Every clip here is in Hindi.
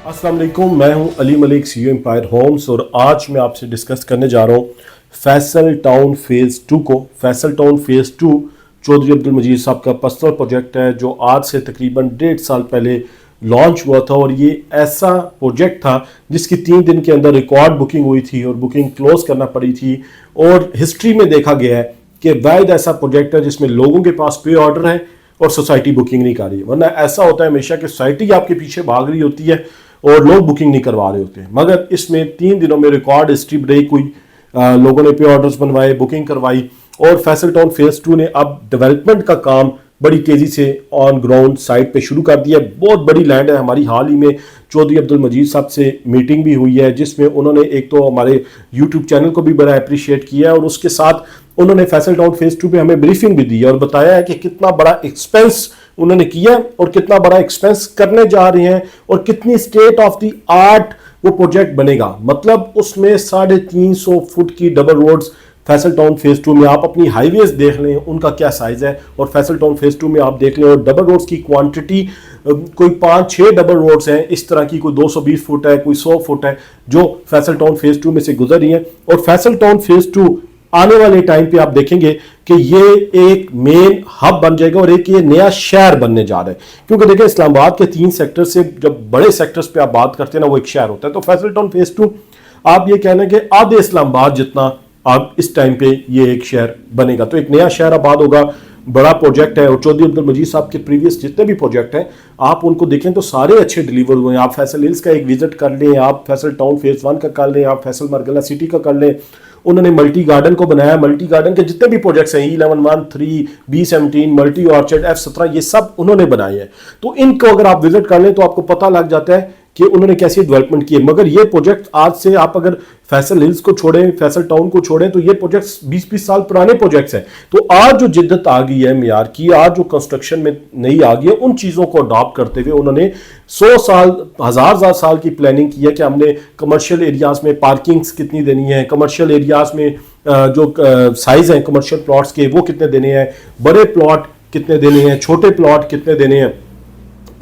अस्सलाम वालेकुम, मैं हूं Ali Malik, CEO Empire Homes, और आज मैं आपसे डिस्कस करने जा रहा हूं फैसल टाउन फेज़ 2 को। फैसल टाउन फेज़ 2 चौधरी अब्दुल मजीद साहब का पर्सनल प्रोजेक्ट है जो आज से तकरीबन 1.5 साल पहले लॉन्च हुआ था, और ये ऐसा प्रोजेक्ट था जिसकी 3 दिन के अंदर रिकॉर्ड बुकिंग हुई थी और बुकिंग क्लोज करना पड़ी थी। और हिस्ट्री में देखा गया है कि वाहिद ऐसा प्रोजेक्ट है जिसमें लोगों के पास पे ऑर्डर है और सोसाइटी बुकिंग नहीं कर रही है। वरना ऐसा होता है हमेशा कि सोसाइटी आपके पीछे भाग रही होती है और लोग बुकिंग नहीं करवा रहे होते हैं। मगर इसमें 3 दिनों में रिकॉर्ड हिस्ट्री ब्रेक हुई, लोगों ने पे ऑर्डर्स बनवाए, बुकिंग करवाई, और फैसल टाउन फेज़ 2 ने अब डेवलपमेंट का काम बड़ी तेज़ी से ऑन ग्राउंड साइट पे शुरू कर दिया। बहुत बड़ी लैंड है। हमारी हाल ही में चौधरी अब्दुल मजीद साहब से मीटिंग भी हुई है जिसमें उन्होंने एक तो हमारे यूट्यूब चैनल को भी बड़ा अप्रिशिएट किया है, और उसके साथ उन्होंने फैसल टाउन फेज़ 2 पे हमें ब्रीफिंग भी दी है और बताया है कि कितना बड़ा एक्सपेंस उन्होंने किया और कितना बड़ा एक्सपेंस करने जा रहे हैं और कितनी स्टेट ऑफ द आर्ट वो प्रोजेक्ट बनेगा। मतलब उसमें 350 फुट की double roads Faisal Town phase 2 में, आप अपनी हाईवेज देख लें उनका क्या साइज है, और फैसल टाउन फेज़ 2 में आप देख लें और डबल रोड्स की क्वांटिटी कोई 5-6 डबल रोड्स हैं इस तरह की, कोई 220 फुट है, कोई 100 फुट है, जो फैसल टाउन फेज़ 2 में से गुजर रही हैं। और फैसल टाउन फेज़ 2 आने वाले टाइम पे आप देखेंगे कि ये एक मेन हब बन जाएगा और एक ये नया शहर बनने जा रहा है। क्योंकि देखिए इस्लामाबाद के 3 सेक्टर से जब बड़े सेक्टर्स पे आप बात करते हैं ना, वो एक शहर होता है। तो फैसल टाउन फेज़ 2 आप ये कहना कि आधे इस्लामाबाद जितना आप इस टाइम पे ये एक शहर बनेगा, तो एक नया शहर आबाद होगा। बड़ा प्रोजेक्ट है, और चौधरी अब्दुल मजीद साहब के प्रीवियस जितने भी प्रोजेक्ट हैं आप उनको देखें तो सारे अच्छे डिलीवर हुए हैं। आप फैसल हिल्स का एक विजिट कर लें, आप फैसल टाउन फेज़ 1 का कर लें, आप फैसल मरगला सिटी का कर लें। उन्होंने मल्टी गार्डन को बनाया, मल्टी गार्डन के जितने भी प्रोजेक्ट्स हैं E11, 1, 3, B17, multi orchard, F17, ये सब उन्होंने बनाए हैं। तो इनको अगर आप विजिट कर लें तो आपको पता लग जाता है कि उन्होंने कैसी डेवलपमेंट की है। मगर ये प्रोजेक्ट आज से आप अगर फैसल हिल्स को छोड़ें, फैसल टाउन को छोड़ें, तो ये प्रोजेक्ट्स 20-20 साल पुराने प्रोजेक्ट्स हैं। तो आज जो जिद्दत आ गई है मियार की, आज जो कंस्ट्रक्शन में नई आ गई है, उन चीज़ों को अडॉप्ट करते हुए उन्होंने 100 साल, हजार साल की प्लानिंग की है कि हमने कमर्शियल एरियाज में पार्किंग्स कितनी देनी है, कमर्शियल एरियाज में जो साइज हैं कमर्शियल प्लॉट्स के वो कितने देने हैं, बड़े प्लॉट कितने देने हैं, छोटे प्लॉट कितने देने हैं,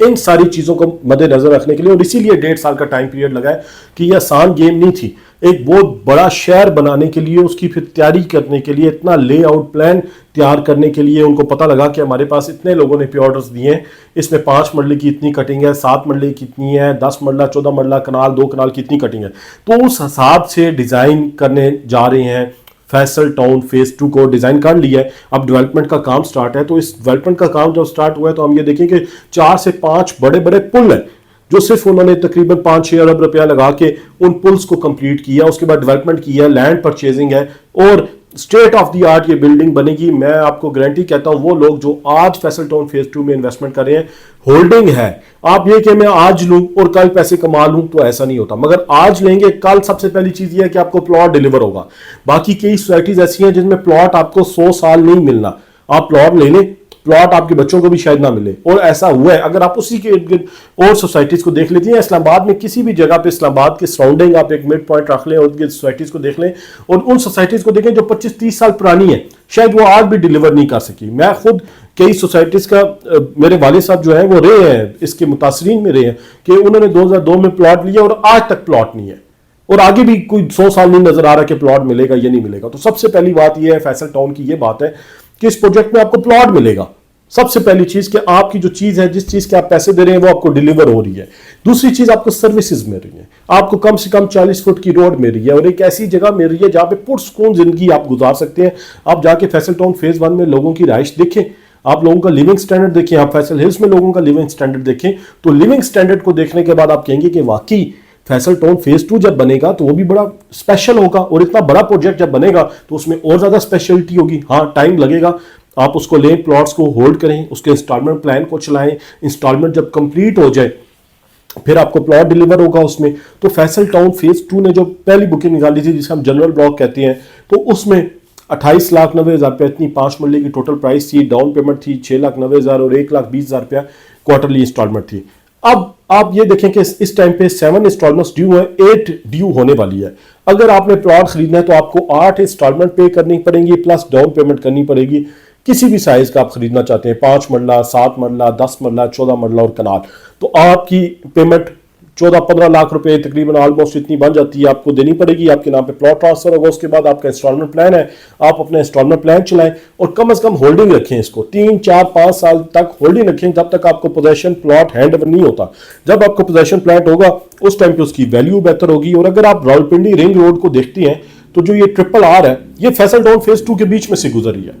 इन सारी चीज़ों को मद्देनजर रखने के लिए। और इसीलिए 1.5 साल का टाइम पीरियड लगा है कि यह आसान गेम नहीं थी। एक बहुत बड़ा शहर बनाने के लिए, उसकी फिर तैयारी करने के लिए, इतना लेआउट प्लान तैयार करने के लिए उनको पता लगा कि हमारे पास इतने लोगों ने पे ऑर्डर्स दिए हैं, इसमें 5 मरले की इतनी कटिंग है, 7 मरले की इतनी है, 10 मरला, 14 मरला, कनाल 2 कनाल की इतनी कटिंग है। तो उस हिसाब से डिज़ाइन करने जा रहे हैं। फैसल टाउन फेज़ 2 को डिज़ाइन कर लिया है, अब डेवलपमेंट का काम स्टार्ट है। तो इस डेवलपमेंट का काम जब स्टार्ट हुआ है तो हम ये देखें कि 4 से 5 बड़े बड़े पुल हैं जो सिर्फ उन्होंने तकरीबन 5-6 अरब रुपया लगा के उन पुल्स को कंप्लीट किया। उसके बाद डेवलपमेंट किया, लैंड परचेजिंग है, और स्टेट ऑफ द आर्ट ये बिल्डिंग बनेगी। मैं आपको गारंटी कहता हूं, वो लोग जो आज फैसल टाउन फेज़ 2 में इन्वेस्टमेंट कर रहे हैं, होल्डिंग है। आप ये कि मैं आज लूं और कल पैसे कमा लूं, तो ऐसा नहीं होता। मगर आज लेंगे, कल सबसे पहली चीज ये है कि आपको प्लॉट डिलीवर होगा। बाकी कई सोसाइटीज ऐसी हैं जिनमें प्लॉट आपको 100 साल नहीं मिलना। आप प्लॉट ले लें, प्लॉट आपके बच्चों को भी शायद ना मिले, और ऐसा हुआ है। अगर आप उसी के इर्द गिर्द और सोसाइटीज को देख लेती हैं, इस्लामाबाद में किसी भी जगह पे इस्लामाबाद के सराउंडिंग आप एक मिड पॉइंट रख लें और उनकी सोसाइटीज को देख लें, और उन सोसाइटीज को देखें जो 25-30 साल पुरानी है, शायद वो आज भी डिलीवर नहीं कर सकी। मैं खुद कई सोसाइटीज का, मेरे वालिद साहब जो है वो रहे हैं, इसके मुतासरीन में रहे हैं कि उन्होंने 2002 में प्लॉट लिया और आज तक प्लॉट नहीं है, और आगे भी कोई 100 साल नहीं नजर आ रहा कि प्लॉट मिलेगा या नहीं मिलेगा। तो सबसे पहली बात यह है फैसल टाउन की, ये बात है कि इस प्रोजेक्ट में आपको प्लॉट मिलेगा। सबसे पहली चीज कि आपकी जो चीज है, जिस चीज के आप पैसे दे रहे हैं, वो आपको डिलीवर हो रही है। दूसरी चीज, आपको सर्विसेज मिल रही है, आपको कम से कम 40 फुट की रोड मिल रही है, और एक ऐसी जगह मिल रही है जहां पे पुरसकून जिंदगी आप गुजार सकते हैं। आप जाके फैसल टाउन फेज़ 1 में लोगों की राइश देखें, आप लोगों का लिविंग स्टैंडर्ड देखें, आप फैसल हिल्स में लोगों का लिविंग स्टैंडर्ड देखें। तो लिविंग स्टैंडर्ड को देखने के बाद आप कहेंगे कि वाकई फैसल टाउन फेज़ 2 जब बनेगा तो वो भी बड़ा स्पेशल होगा, और इतना बड़ा प्रोजेक्ट जब बनेगा तो उसमें और ज्यादा स्पेशलिटी होगी। हाँ, टाइम लगेगा, आप उसको लें, प्लॉट्स को होल्ड करें, उसके इंस्टॉलमेंट प्लान को चलाएं। इंस्टॉलमेंट जब कंप्लीट हो जाए फिर आपको प्लॉट डिलीवर होगा उसमें। तो फैसल टाउन फेज़ 2 ने जो पहली बुकिंग निकाली थी, जिसे हम जनरल ब्लॉक कहते हैं, तो उसमें 28,90,000 रुपया इतनी 5 मरले की टोटल प्राइस थी, डाउन पेमेंट थी 6,90,000 और 1,20,000 रुपया क्वार्टरली इंस्टॉलमेंट थी। अब आप ये देखें कि इस टाइम पे 7 इंस्टॉलमेंट्स ड्यू है, 8 ड्यू होने वाली है। अगर आपने प्लॉट खरीदना है तो आपको 8 इंस्टॉलमेंट पे करनी पड़ेंगी, प्लस डाउन पेमेंट करनी पड़ेगी। किसी भी साइज का आप खरीदना चाहते हैं, 5 मरला, 7 मरला, 10 मरला, 14 मरला और कनाल, तो आपकी पेमेंट 14-15 लाख रुपए तकरीबन ऑलमोस्ट इतनी बन जाती है, आपको देनी पड़ेगी। आपके नाम पे प्लॉट ट्रांसफर होगा, उसके बाद आपका इंस्टॉलमेंट प्लान है, आप अपना इंस्टॉलमेंट प्लान चलाएं और कम से कम होल्डिंग रखें। इसको 3, 4, 5 साल तक होल्डिंग रखें, जब तक आपको पोजेशन प्लॉट हैंड ओवर नहीं होता। जब आपको पोजेशन प्लाट होगा उस टाइम पे उसकी वैल्यू बेहतर होगी। और अगर आप रावलपिंडी रिंग रोड को देखते हैं तो जो ये RRR है ये फैसल टाउन फेज 2 के बीच में से गुजरी है,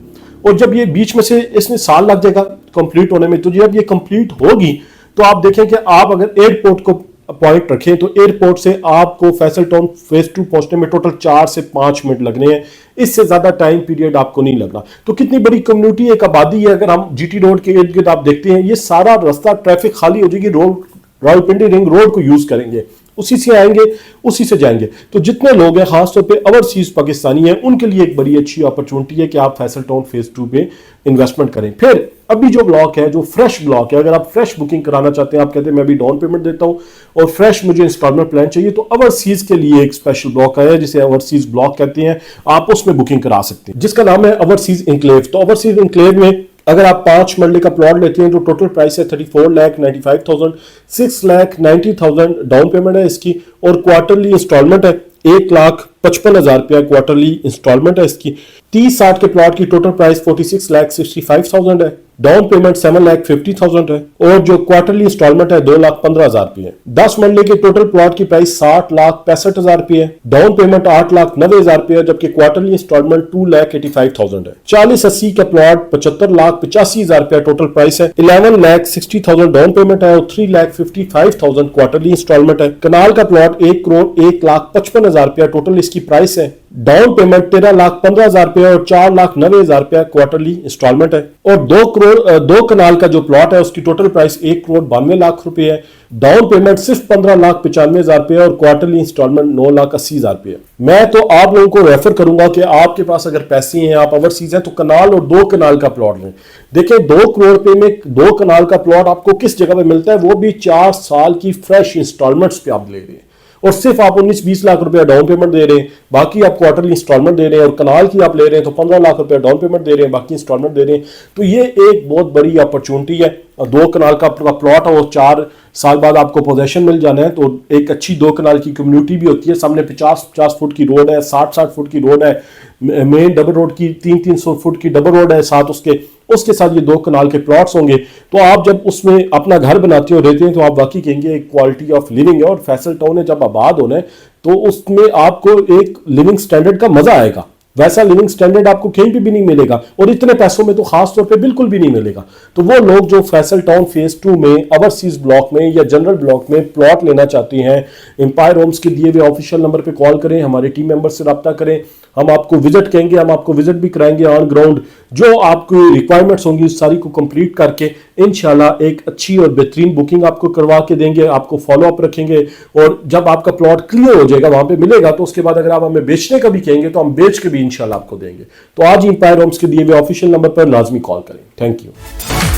और जब ये बीच में से इसमें साल लग जाएगा कंप्लीट होने में, तो जब ये कंप्लीट होगी तो आप देखें कि आप अगर एयरपोर्ट को पॉइंट रखें तो एयरपोर्ट से आपको फैसल टाउन फेज 2 पहुंचने में टोटल 4 से 5 मिनट लगने हैं, इससे ज्यादा टाइम पीरियड आपको नहीं लगना। तो कितनी बड़ी कम्युनिटी, एक आबादी है। अगर हम GT रोड के इर्द गिर्द आप देखते हैं, ये सारा रास्ता ट्रैफिक खाली हो जाएगी, रोड रावलपिंडी रिंग रोड को यूज करेंगे, उसी से आएंगे, उसी से जाएंगे। तो जितने लोग हैं खासतौर पे ओवरसीज पाकिस्तानी हैं, उनके लिए एक बड़ी अच्छी अपॉर्चुनिटी है कि आप फैसल टाउन फेज 2 पे इन्वेस्टमेंट करें। फिर अभी जो ब्लॉक है, जो फ्रेश ब्लॉक है, अगर आप फ्रेश बुकिंग कराना चाहते हैं, आप कहते हैं मैं अभी डाउन पेमेंट देता हूं और फ्रेश मुझे इंस्टॉलमेंट प्लान चाहिए, तो ओवरसीज के लिए एक स्पेशल ब्लॉक है जिसे ओवरसीज ब्लॉक कहते हैं, आप उसमें बुकिंग करा सकते हैं, जिसका नाम है ओवरसीज इंक्लेव। तो ओवरसीज इंक्लेव में अगर आप 5 मरले का प्लॉट लेते हैं तो टोटल प्राइस है 34,95,000, 6,90,000 डाउन पेमेंट है इसकी, और क्वार्टरली इंस्टॉलमेंट है 1,55,000 रुपया क्वार्टरली इंस्टॉलमेंट है इसकी। 30-60 के प्लॉट की टोटल प्राइस 46,65,000 है, डाउन पेमेंट 7,50,000 है, और जो क्वार्टरली इंस्टॉलमेंट है 2,15,000 रुपये है। 10 मरले के टोटल प्लॉट की प्राइस 60,65,000 रुपये है, डाउन पेमेंट 8,90,000 रुपये है, जबकि क्वार्टरली इंस्टॉलमेंट 2,85,000 है। 40-80 का प्लॉट 75,85,000 रुपया टोटल प्राइस है, 11,60,000 डाउन पेमेंट है और 3,55,000 क्वार्टरली इंस्टॉलमेंट है। कनाल का प्लॉट 1,01,55,000 रुपया टोटल इसकी प्राइस है, डाउन पेमेंट 13,15,000 रुपया और 4,90,000 रुपया क्वार्टरली इंस्टॉलमेंट है। और 2 कनाल का जो प्लॉट है उसकी टोटल प्राइस 1,92,00,000 रुपए है, डाउन पेमेंट सिर्फ 15,95,000 रुपये और क्वार्टरली इंस्टॉलमेंट 9,80,000 रुपये। मैं तो आप लोगों को रेफर करूंगा कि आपके पास अगर पैसे हैं, आप ओवरसीज हैं, तो कनाल और 2 कनाल का प्लॉट लें। देखिए 2 करोड़ रुपए में 2 कनाल का प्लॉट आपको किस जगह पे मिलता है, वो भी 4 साल की फ्रेश इंस्टॉलमेंट्स पे आप ले रहे हैं और सिर्फ आप 19-20 लाख रुपया डाउन पेमेंट दे रहे हैं, बाकी आप क्वार्टरली इंस्टॉलमेंट दे रहे हैं, और कनाल की आप ले रहे हैं तो 15 लाख रुपया डाउन पेमेंट दे रहे हैं, बाकी इंस्टॉलमेंट दे रहे हैं। तो ये एक बहुत बड़ी अपॉर्चुनिटी है। 2 कनाल का प्लॉट है और 4 साल बाद आपको पोजेशन मिल जाना है, तो एक अच्छी 2 कनाल की कम्युनिटी भी होती है। सामने 50-50 फुट की रोड है, 60-60 फुट की रोड है, मेन डबल रोड की 300-300 फुट की डबल रोड है साथ उसके साथ ये 2 कनाल के प्लॉट्स होंगे। तो आप जब उसमें अपना घर बनाते हो रहते हैं तो आप वाकई कहेंगे एक क्वालिटी ऑफ लिविंग है। और फैसल टाउन है जब आबाद होना है तो उसमें आपको एक लिविंग स्टैंडर्ड का मजा आएगा, वैसा लिविंग स्टैंडर्ड आपको कहीं पे भी नहीं मिलेगा, और इतने पैसों में तो खास तौर पे बिल्कुल भी नहीं मिलेगा। तो वो लोग जो फैसल टाउन फेज 2 में ओवरसीज ब्लॉक में या जनरल ब्लॉक में प्लॉट लेना चाहते हैं, एम्पायर होम्स के दिए हुए ऑफिशियल नंबर पे कॉल करें, हमारे टीम मेंबर से रब्ता करें, हम आपको विजिट कहेंगे, हम आपको विजिट भी कराएंगे ऑन ग्राउंड। जो आपकी रिक्वायरमेंट्स होंगी उस सारी को कंप्लीट करके इंशाल्लाह एक अच्छी और बेहतरीन बुकिंग आपको करवा के देंगे, आपको फॉलो अप रखेंगे, और जब आपका प्लॉट क्लियर हो जाएगा वहां पे मिलेगा तो उसके बाद अगर आप हमें बेचने का भी कहेंगे तो हम बेच के भी इंशाल्लाह आपको देंगे। तो आज ही एम्पायर होम्स के दिए हुए ऑफिशियल नंबर पर लाजमी कॉल करें। Thank you.